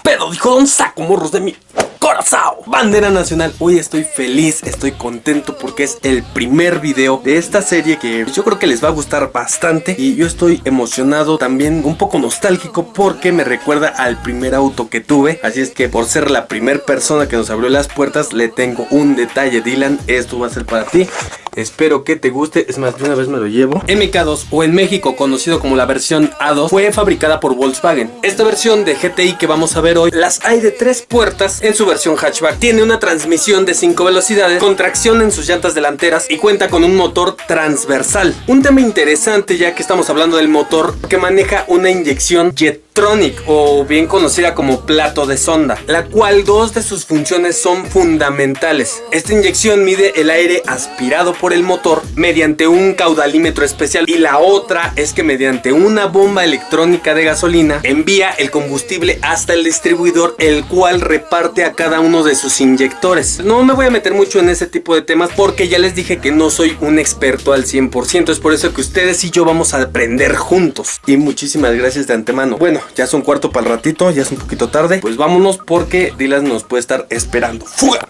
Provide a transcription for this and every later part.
pedo? Dijo Don Saco Morros de mi corazón. Bandera nacional. Hoy estoy feliz, estoy contento porque es el primer video de esta serie que yo creo que les va a gustar bastante. Y yo estoy emocionado, también un poco nostálgico porque me recuerda al primer auto que tuve. Así es que por ser la primera persona que nos abrió las puertas, le tengo un detalle. Dylan, esto va a ser para ti. Espero que te guste, es más, de una vez me lo llevo. MK2, o en México conocido como la versión A2, fue fabricada por Volkswagen. Esta versión de GTI que vamos a ver hoy, las hay de 3 puertas en su versión hatchback. Tiene una transmisión de 5 velocidades, con tracción en sus llantas delanteras y cuenta con un motor transversal. Un tema interesante ya que estamos hablando del motor, que maneja una inyección Jetronic, o bien conocida como plato de sonda, la cual 2 de sus funciones son fundamentales. Esta inyección mide el aire aspirado por el motor mediante un caudalímetro especial, y la otra es que mediante una bomba electrónica de gasolina envía el combustible hasta el distribuidor, el cual reparte a cada uno de sus inyectores. No me voy a meter mucho en ese tipo de temas porque ya les dije que no soy un experto al 100%, es por eso que ustedes y yo vamos a aprender juntos. Y muchísimas gracias de antemano. Bueno, ya son cuarto para el ratito, ya es un poquito tarde, pues vámonos porque Dylan nos puede estar esperando. ¡Fuga!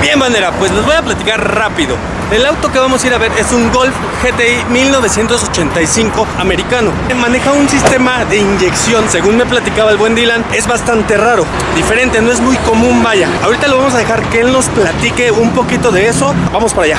Bien, bandera, pues les voy a platicar rápido. El auto que vamos a ir a ver es un Golf GTI 1985 americano. Maneja un sistema de inyección, según me platicaba el buen Dylan, es bastante raro, diferente, no es muy común, vaya. Ahorita lo vamos a dejar que él nos platique un poquito de eso. Vamos para allá.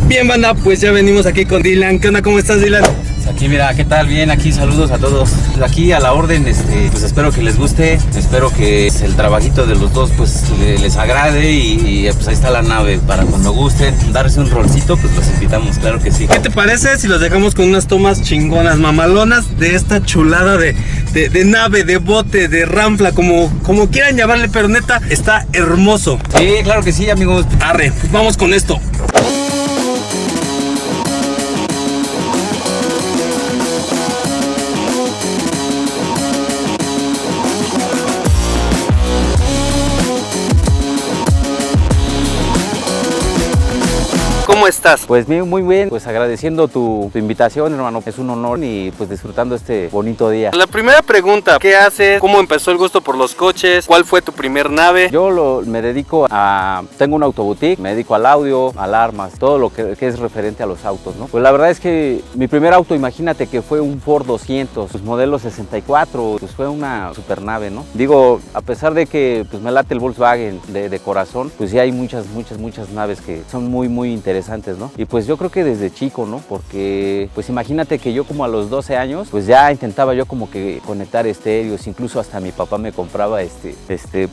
Bien, banda, pues ya venimos aquí con Dylan. ¿Qué onda? ¿Cómo estás, Dylan? Aquí mira, ¿qué tal? Bien, aquí saludos a todos. Aquí a la orden, pues espero que les guste, espero que el trabajito de los dos pues les agrade y pues ahí está la nave para cuando gusten darse un rolcito, pues los invitamos, claro que sí. ¿Qué te parece si los dejamos con unas tomas chingonas, mamalonas de esta chulada de nave, de bote, de ranfla, como quieran llamarle, pero neta, está hermoso? Sí, claro que sí, amigos. Arre, pues vamos con esto. ¿Cómo estás? Pues muy bien, pues agradeciendo tu invitación, hermano. Es un honor y pues disfrutando este bonito día. La primera pregunta, ¿qué haces? ¿Cómo empezó el gusto por los coches? ¿Cuál fue tu primer nave? Yo me dedico tengo un autoboutique, me dedico al audio, alarmas, todo lo que es referente a los autos, ¿no? Pues la verdad es que mi primer auto, imagínate que fue un Ford 200, pues modelo 64, pues fue una super nave, ¿no? Digo, a pesar de que pues me late el Volkswagen de corazón, pues sí hay muchas naves que son muy interesantes, ¿no? Y pues yo creo que desde chico, ¿no? Porque pues imagínate que yo como a los 12 años pues ya intentaba yo como que conectar estéreos, incluso hasta mi papá me compraba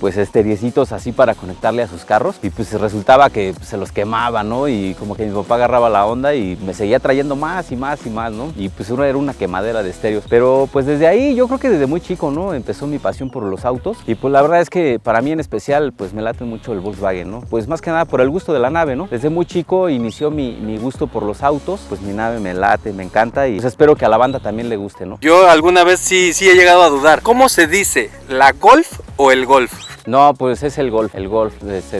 pues esteriecitos así para conectarle a sus carros, y pues resultaba que pues, se los quemaba, ¿no? Y como que mi papá agarraba la onda y me seguía trayendo más y más, ¿no? Y pues uno era una quemadera de estéreos, pero pues desde ahí yo creo que desde muy chico, ¿no? Empezó mi pasión por los autos, y pues la verdad es que para mí en especial pues me late mucho el Volkswagen, ¿no? Pues más que nada por el gusto de la nave, ¿no? Desde muy chico inició mi gusto por los autos, pues mi nave me late, me encanta, y pues espero que a la banda también le guste, ¿no? Yo alguna vez sí he llegado a dudar. ¿Cómo se dice? ¿La Golf o el Golf? No, pues es el Golf,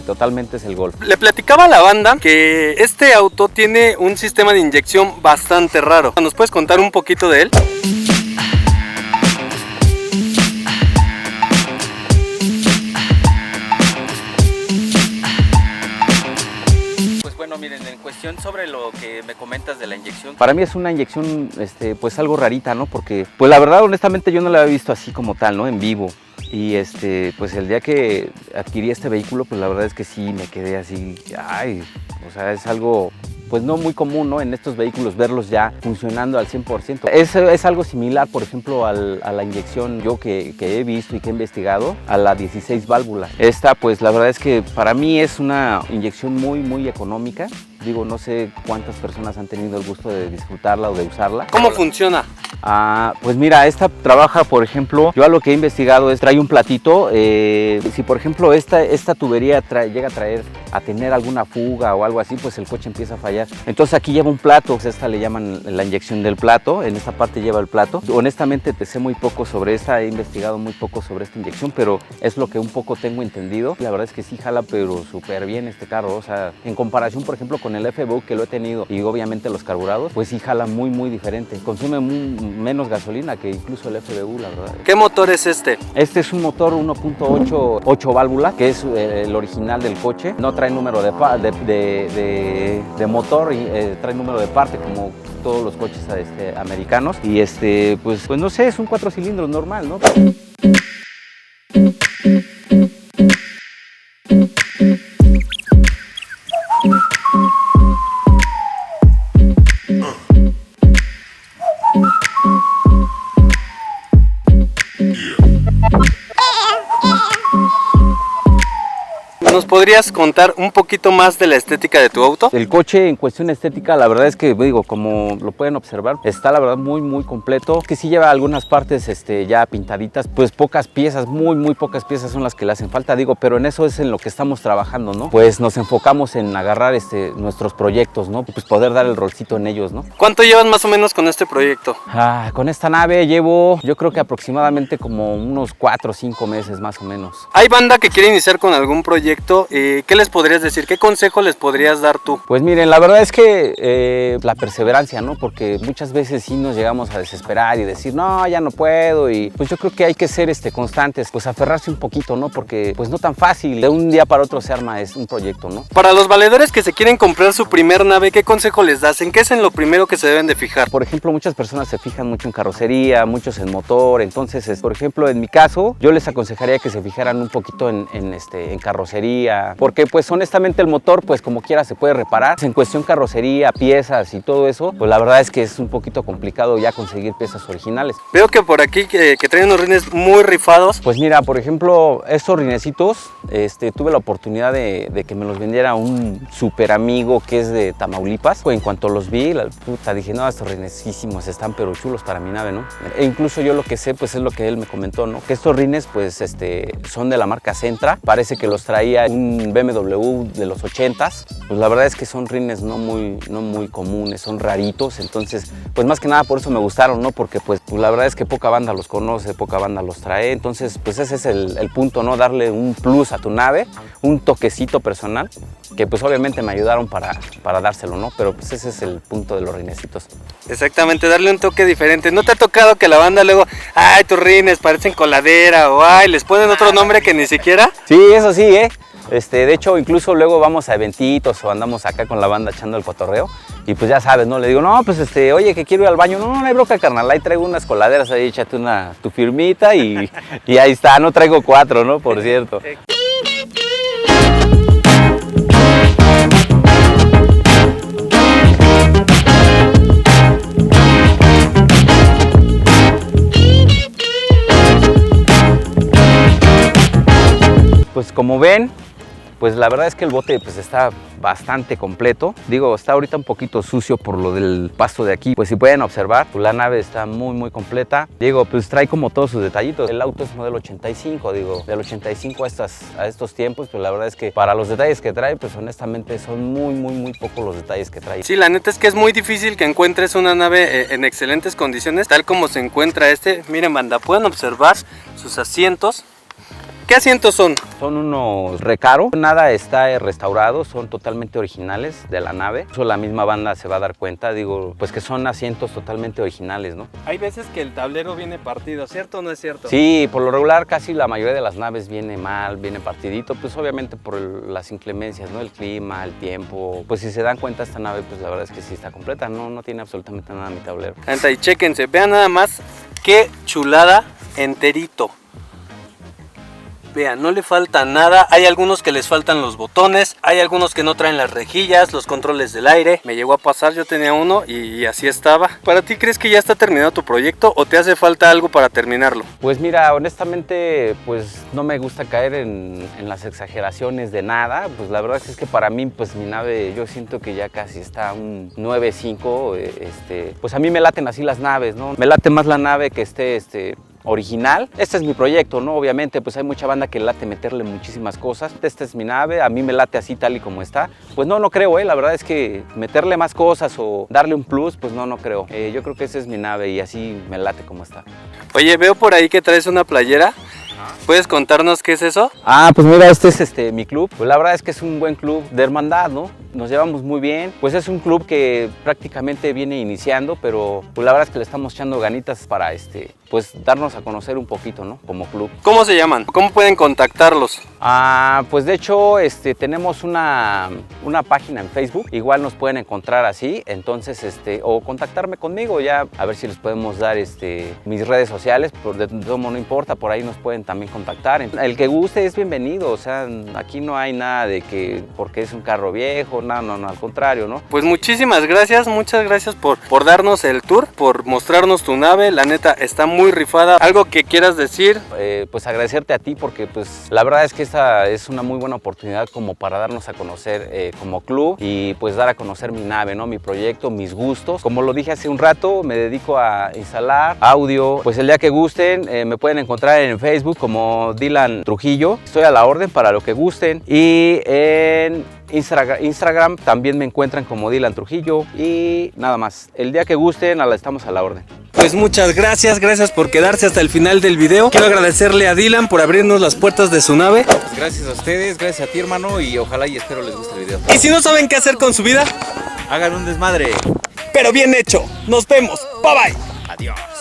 totalmente es el Golf. Le platicaba a la banda que este auto tiene un sistema de inyección bastante raro. ¿Nos puedes contar un poquito de él? Miren, en cuestión sobre lo que me comentas de la inyección, para mí es una inyección pues algo rarita, ¿no? Porque pues la verdad honestamente yo no la había visto así como tal, ¿no? En vivo. Y pues el día que adquirí este vehículo, pues la verdad es que sí me quedé así, ay, o sea, es algo pues no muy común, ¿no? En estos vehículos verlos ya funcionando al 100%. Es algo similar, por ejemplo, a la inyección yo que he visto y que he investigado, a la 16 válvulas. Esta, pues la verdad es que para mí es una inyección muy económica. Digo, no sé cuántas personas han tenido el gusto de disfrutarla o de usarla. ¿Cómo funciona? Pues mira, esta trabaja, por ejemplo, yo a lo que he investigado es, trae un platito, si por ejemplo esta tubería llega a tener alguna fuga o algo así, pues el coche empieza a fallar. Entonces aquí lleva un plato, esta le llaman la inyección del plato, en esta parte lleva el plato. Honestamente te sé muy poco sobre esta, he investigado muy poco sobre esta inyección, pero es lo que un poco tengo entendido. La verdad es que sí jala, pero súper bien este carro, o sea, en comparación, por ejemplo, con con el FBU que lo he tenido y obviamente los carburados, pues sí jala muy diferente. Consume menos gasolina que incluso el FBU, la verdad. ¿Qué motor es este? Este es un motor 1.8 8 válvulas, que es el original del coche. No trae número de motor, y trae número de parte como todos los coches americanos. Y pues no sé, es un 4 cilindros normal, ¿no? ¿Nos podrías contar un poquito más de la estética de tu auto? El coche en cuestión estética, la verdad es que, digo, como lo pueden observar, está la verdad muy completo. Que sí lleva algunas partes ya pintaditas, pues pocas piezas, muy pocas piezas son las que le hacen falta, digo, pero en eso es en lo que estamos trabajando, ¿no? Pues nos enfocamos en agarrar nuestros proyectos, ¿no? Pues poder dar el rolcito en ellos, ¿no? ¿Cuánto llevas más o menos con este proyecto? Con esta nave llevo, yo creo que aproximadamente como unos 4 o 5 meses más o menos. ¿Hay banda que quiere iniciar con algún proyecto? ¿Qué les podrías decir? ¿Qué consejo les podrías dar tú? Pues miren, la verdad es que la perseverancia, ¿no? Porque muchas veces sí nos llegamos a desesperar y decir, no, ya no puedo. Y pues yo creo que hay que ser constantes, pues aferrarse un poquito, ¿no? Porque pues no tan fácil, de un día para otro se arma un proyecto, ¿no? Para los valedores que se quieren comprar su primer nave, ¿qué consejo les das? ¿En qué es en lo primero que se deben de fijar? Por ejemplo, muchas personas se fijan mucho en carrocería, muchos en motor. Entonces, por ejemplo, en mi caso, yo les aconsejaría que se fijaran un poquito en carrocería, porque pues honestamente el motor pues como quiera se puede reparar. En cuestión carrocería, piezas y todo eso, pues la verdad es que es un poquito complicado ya conseguir piezas originales. Veo que por aquí que traen unos rines muy rifados. Pues mira, por ejemplo, estos rinecitos, tuve la oportunidad de que me los vendiera un súper amigo que es de Tamaulipas. En cuanto los vi, dije, no, estos rinesísimos están pero chulos para mi nave, ¿no? E incluso yo lo que sé pues es lo que él me comentó, ¿no? Que estos rines pues son de la marca Sentra, parece que los traía un BMW de los 80s. Pues la verdad es que son rines no muy comunes, son raritos. Entonces pues más que nada por eso me gustaron, ¿no? Porque pues la verdad es que poca banda los conoce, poca banda los trae. Entonces pues ese es el punto, ¿no? Darle un plus a tu nave, un toquecito personal, que pues obviamente me ayudaron para dárselo, ¿no? Pero pues ese es el punto de los rinecitos. Exactamente, darle un toque diferente. ¿No te ha tocado que la banda luego, ay, tus rines parecen coladera, o ay, les ponen otro nombre que ni siquiera? Sí, eso sí, de hecho, incluso luego vamos a eventitos o andamos acá con la banda echando el cotorreo y pues ya sabes, ¿no? Le digo, no, pues oye, que quiero ir al baño. No hay bronca, carnal, ahí traigo unas coladeras, ahí échate tu firmita y ahí está, no traigo 4, ¿no? Por cierto. Pues como ven, pues la verdad es que el bote pues está bastante completo. Digo, está ahorita un poquito sucio por lo del pasto de aquí. Pues si pueden observar, pues la nave está muy completa. Digo, pues trae como todos sus detallitos. El auto es modelo 85, digo, del 85 a estos tiempos, pues la verdad es que para los detalles que trae, pues honestamente son muy pocos los detalles que trae. Sí, la neta es que es muy difícil que encuentres una nave en excelentes condiciones, tal como se encuentra Miren, banda, pueden observar sus asientos. ¿Qué asientos son? Son unos Recaro, nada está restaurado, son totalmente originales de la nave. Eso la misma banda se va a dar cuenta, digo, pues que son asientos totalmente originales, ¿no? Hay veces que el tablero viene partido, ¿cierto o no es cierto? Sí, por lo regular casi la mayoría de las naves viene mal, viene partidito, pues obviamente por las inclemencias, ¿no? El clima, el tiempo. Pues si se dan cuenta esta nave, pues la verdad es que sí está completa, no tiene absolutamente nada mi tablero. Y chéquense, vean nada más qué chulada enterito. Vean, no le falta nada. Hay algunos que les faltan los botones, hay algunos que no traen las rejillas, los controles del aire. Me llegó a pasar, yo tenía uno y así estaba. ¿Para ti crees que ya está terminado tu proyecto o te hace falta algo para terminarlo? Pues mira, honestamente, pues no me gusta caer en las exageraciones de nada. Pues la verdad es que para mí, pues mi nave, yo siento que ya casi está un 9.5. Pues a mí me laten así las naves, ¿no? Me late más la nave que esté original. Este es mi proyecto, ¿no? Obviamente, pues hay mucha banda que late meterle muchísimas cosas. Esta es mi nave, a mí me late así tal y como está. Pues no creo, la verdad es que meterle más cosas o darle un plus, pues no creo. Yo creo que esa es mi nave y así me late como está. Oye, veo por ahí que traes una playera ¿Puedes contarnos qué es eso? Pues mira, este es mi club. Pues la verdad es que es un buen club de hermandad, ¿no? Nos llevamos muy bien. Pues es un club que prácticamente viene iniciando, pero pues la verdad es que le estamos echando ganitas para pues darnos a conocer un poquito, ¿no? Como club. ¿Cómo se llaman? ¿Cómo pueden contactarlos? Pues de hecho tenemos una página en Facebook, igual nos pueden encontrar así, entonces o contactarme conmigo ya, a ver si les podemos dar mis redes sociales, de todo modo no importa, por ahí nos pueden también contactar. El que guste es bienvenido, o sea, aquí no hay nada de que porque es un carro viejo, no, al contrario, ¿no? Pues muchísimas gracias, muchas gracias por darnos el tour, por mostrarnos tu nave, la neta está muy rifada. ¿Algo que quieras decir? Pues agradecerte a ti porque pues la verdad es que esta es una muy buena oportunidad como para darnos a conocer como club y pues dar a conocer mi nave, ¿no? Mi proyecto, mis gustos. Como lo dije hace un rato, me dedico a instalar audio. Pues el día que gusten me pueden encontrar en Facebook como Dylan Trujillo. Estoy a la orden para lo que gusten y en Instagram también me encuentran como Dylan Trujillo y nada más. El día que gusten estamos a la orden. Pues muchas gracias por quedarse hasta el final del video. Quiero agradecerle a Dylan por abrirnos las puertas de su nave. Pues gracias a ustedes, gracias a ti, hermano, y ojalá y espero les guste el video. Y si no saben qué hacer con su vida, Hagan un desmadre. pero bien hecho. Nos vemos. Bye bye. Adiós.